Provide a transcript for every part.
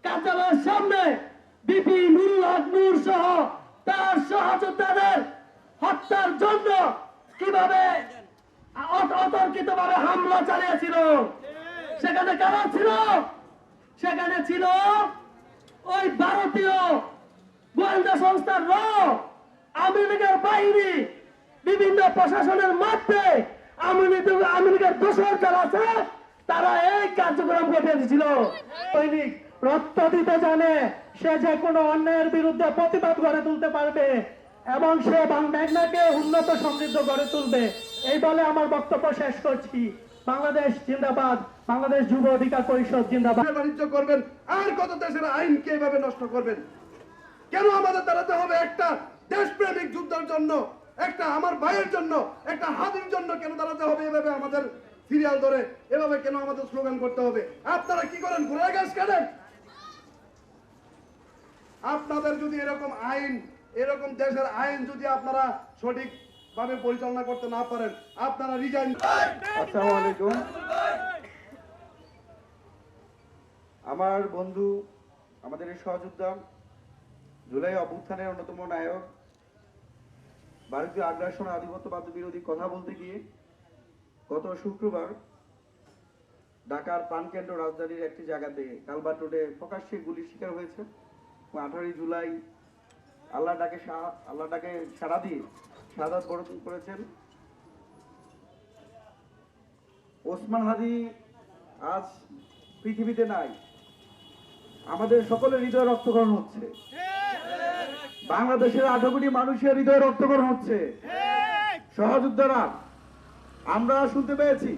কার্যালয়ের সামনে বিপি নুরুল হক নূর সহ তার সহযোদ্ধাদের হত্যার জন্য কিভাবে অতর্কিতভাবে হামলা চালিয়েছিল। সেখানে কারা ছিল? সেখানে ছিল ওই ভারতীয় গোয়েন্দা সংস্থার র, আওয়ামী লীগের বাহিনী, বিভিন্ন প্রশাসনের মধ্যে আওয়ামী লীগের দোসর যারা আছে তারা এই কার্যক্রম ঘটিয়েছিল। সৈনিক রক্ত দিতে জানে, সে যে কোনো অন্যায়ের বিরুদ্ধে প্রতিবাদ গড়ে তুলতে পারবে এবং সে মেঘনাকে উন্নত সমৃদ্ধ গড়ে তুলবে। এই বলে আমার বক্তব্য শেষ করছি। বাংলাদেশ জিন্দাবাদ, বাংলাদেশ যুব অধিকার পরিষদ জিন্দাবাদ। বাণিজ্য করবেন আর কত দেশের আইনকে এভাবে নষ্ট করবেন? কেন আমাদের দাঁড়াতে হবে একটা দেশপ্রেমিক যুদ্ধের জন্য, একটা আমার ভাইয়ের জন্য, একটা হাদির জন্য কেন দাঁড়াতে হবে এভাবে আমাদের সিরিয়াল ধরে? এভাবে কেন আমাদের স্লোগান করতে হবে? আপনারা কি করেন? ঘোড়ায় গাছ কাটেন? আপনাদের যদি এরকম আইন, এরকম দেশের আইন যদি আপনারা সঠিক ভাবে পরিচালনা করতে না পারেন, আপনারা রিজাইন। আসসালামু আলাইকুম। আমার বন্ধু, আমাদের এই সহযোদ্ধা, জুলাই অভ্যুত্থানের অন্যতম নায়ক, ভারতীয় আগ্রাসন আধিপত্যবাদ বিরোধী কথা বলতে গিয়ে গত শুক্রবার ঢাকার প্রাণকেন্দ্র রাজধানীর একটি জায়গাতে কালভার্ট রোডে প্রকাশ্যে গুলির শিকার হয়েছে। 18 জুলাই আল্লাহ ডাকে সাড়া দিয়ে শাহাদাত বরণ করেছেন। ওসমান হাদি আজ পৃথিবীতে নাই, আমাদের সকলের হৃদয় রক্তকরণ হচ্ছে। বাংলাদেশের 18 কোটি মানুষের হৃদয় রক্তকরণ হচ্ছে। সহযোদ্ধারা, আমরা শুনতে পেয়েছি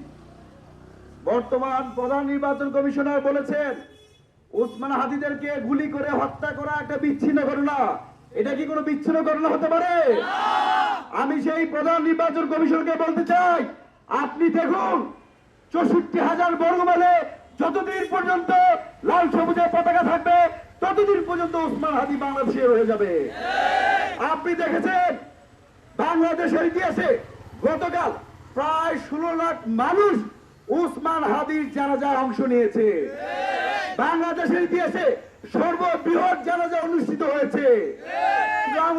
বর্তমান প্রধান নির্বাচন কমিশনার বলেছেন ওসমান হাদিদেরকে গুলি করে হত্যা করা একটা বিচ্ছিন্ন ঘটনা। এটা কি কোনো বিচ্ছিন্ন ঘটনা হতে পারে? আমি সেই প্রধান নির্বাচন কমিশনকে বলতে চাই, আপনি দেখুন 64,000 বর্গমাইলে যতদিন পর্যন্ত লাল সবুজের পতাকা থাকবে ততদিন পর্যন্ত ওসমান হাদি বাংলাদেশে রয়ে যাবে। আপনি দেখেছেন বাংলাদেশের ইতিহাসে গতকাল প্রায় 16 লাখ মানুষ ওসমান হাদির জানাজায় অংশ নিয়েছে। বাংলাদেশের ইতিহাসে সর্ববৃহৎ জানাজা অনুষ্ঠিত হয়েছে।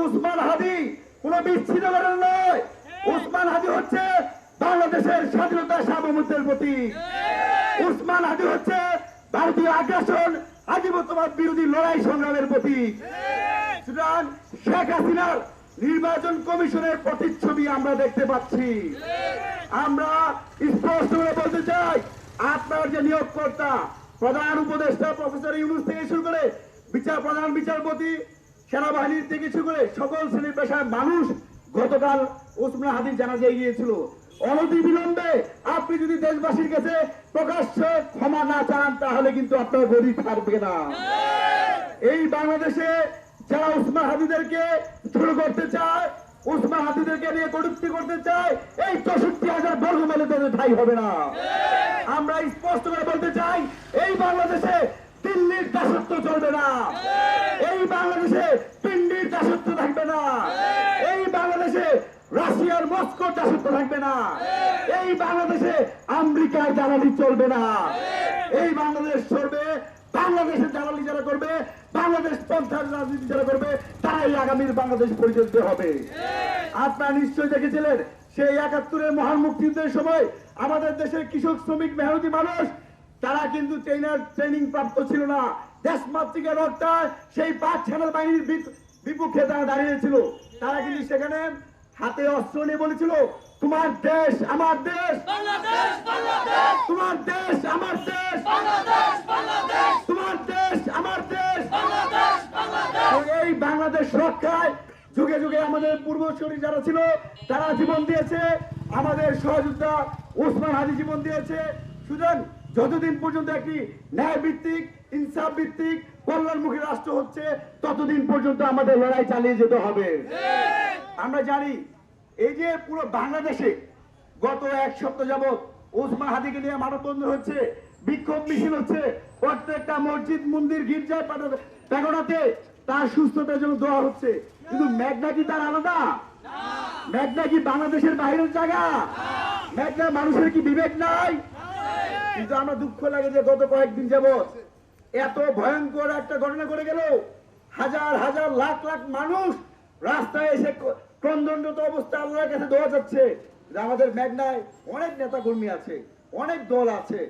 ওসমান হাদি কোন বিচ্ছিন্ন ঘটনা নয়। ওসমান হাদি হচ্ছে বাংলাদেশের স্বাধীনতা সার্বভৌমত্বের প্রতীক। ওসমান হাদি হচ্ছে ভারতীয় আগ্রাসন আধিপত্যবাদ বিরোধী লড়াই সংগ্রামের প্রতীক। সুতরাং শেখ হাসিনার নির্বাচন কমিশনের প্রতিচ্ছবি আমরা দেখতে পাচ্ছি। আমরা স্পষ্ট করে বলতে চাই, আপনার যে নিয়োগকর্তা প্রধান উপদেষ্টা প্রফেসর ইউনূস থেকে শুরু করে প্রধান বিচারপতি, সেনাবাহিনীর থেকে শুরু করে সকল শ্রেণীর পেশার মানুষ গতকাল ওসমান হাদির জানাজায় গিয়েছিল। অনতিবিলম্বে আপনি যদি দেশবাসীর কাছে প্রকাশ্যে ক্ষমা না চান তাহলে কিন্তু আপনার গদি থাকবে না। এই বাংলাদেশে যারা ওসমান হাদিদেরকে ছোট করতে চায়, ওসমান হাদিদেরকে নিয়ে কটূক্তি করতে চায়, এই 64,000 বর্গমাইলে তাদের ঠাঁই হবে না। আমরা স্পষ্ট করে বলতে চাই, এই বাংলাদেশে দিল্লির দাসত্ব চলবে না। এই বাংলাদেশে পিন্ডির দাসত্ব থাকবে না। এই বাংলাদেশে রাশিয়ার মস্কোর দাসত্ব থাকবে না। এই বাংলাদেশে আমেরিকার দালালি চলবে না। এই বাংলাদেশ চলবে, বাংলাদেশের দালালি যারা করবে, বাংলাদেশ পন্থার রাজনীতি যারা করবে, তারাই আগামীর বাংলাদেশ পরিচালিত হবে। আপনারা নিশ্চয়ই দেখেছিলেন সেই 71-এর মহান মুক্তিযুদ্ধের সময় আমাদের দেশের কৃষক, শ্রমিক, মেহনতি মানুষ তারা কিন্তু ট্রেনিং প্রাপ্ত ছিল না। দেশমাতৃকের রক্ষা সেই পাক সেনা বাহিনীর বিপক্ষে তারা দাঁড়িয়েছিল। তারা কিন্তু সেখানে হাতে অস্ত্র নিয়ে বলেছিল, তোমার দেশ আমার দেশ, তোমার দেশ আমার দেশ, তোমার দেশ আমার দেশ। এই বাংলাদেশ রক্ষায় যুগে যুগে আমাদের পূর্বসূরি যারা ছিল তারা জীবন দিয়েছে। আমাদের সহযোদ্ধা ওসমান হাদি জীবন দিয়েছে। সুতরাং যতদিন পর্যন্ত একটি ন্যায় ভিত্তিক, ইনসাফ ভিত্তিক, কল্যাণমুখী রাষ্ট্র হচ্ছে ততদিন পর্যন্ত আমাদের লড়াই চালিয়ে যেতে হবে। আমরা জানি এই যে পুরো বাংলাদেশে গত 1 সপ্তাহ যাবৎ ওসমান হাদিকে নিয়ে মানববন্ধন হচ্ছে, বিক্ষোভ মিছিল হচ্ছে, প্রত্যেকটা মসজিদ, মন্দির, গির্জায়, প্যাগোডাতে তার সুস্থতার জন্য দোয়া হচ্ছে। কিন্তু মেঘনা কি তার আলাদা? মেঘনা কি বাংলাদেশের বাইরের জায়গা? মেঘনা মানুষের কি বিবেক নাই? কিন্তু আমরা দুঃখ লাগে যে গত কয়েকদিন যাবত এত ভয়ঙ্কর একটা ঘটনা ঘটে গেল, হাজার হাজার লাখ লাখ মানুষ রাস্তায় এসে ক্রন্দনরত অবস্থা আল্লাহর কাছে দোয়া যাচ্ছে যে আমাদের মেঘনায় অনেক নেতা কর্মী আছে, অনেক দল আছে,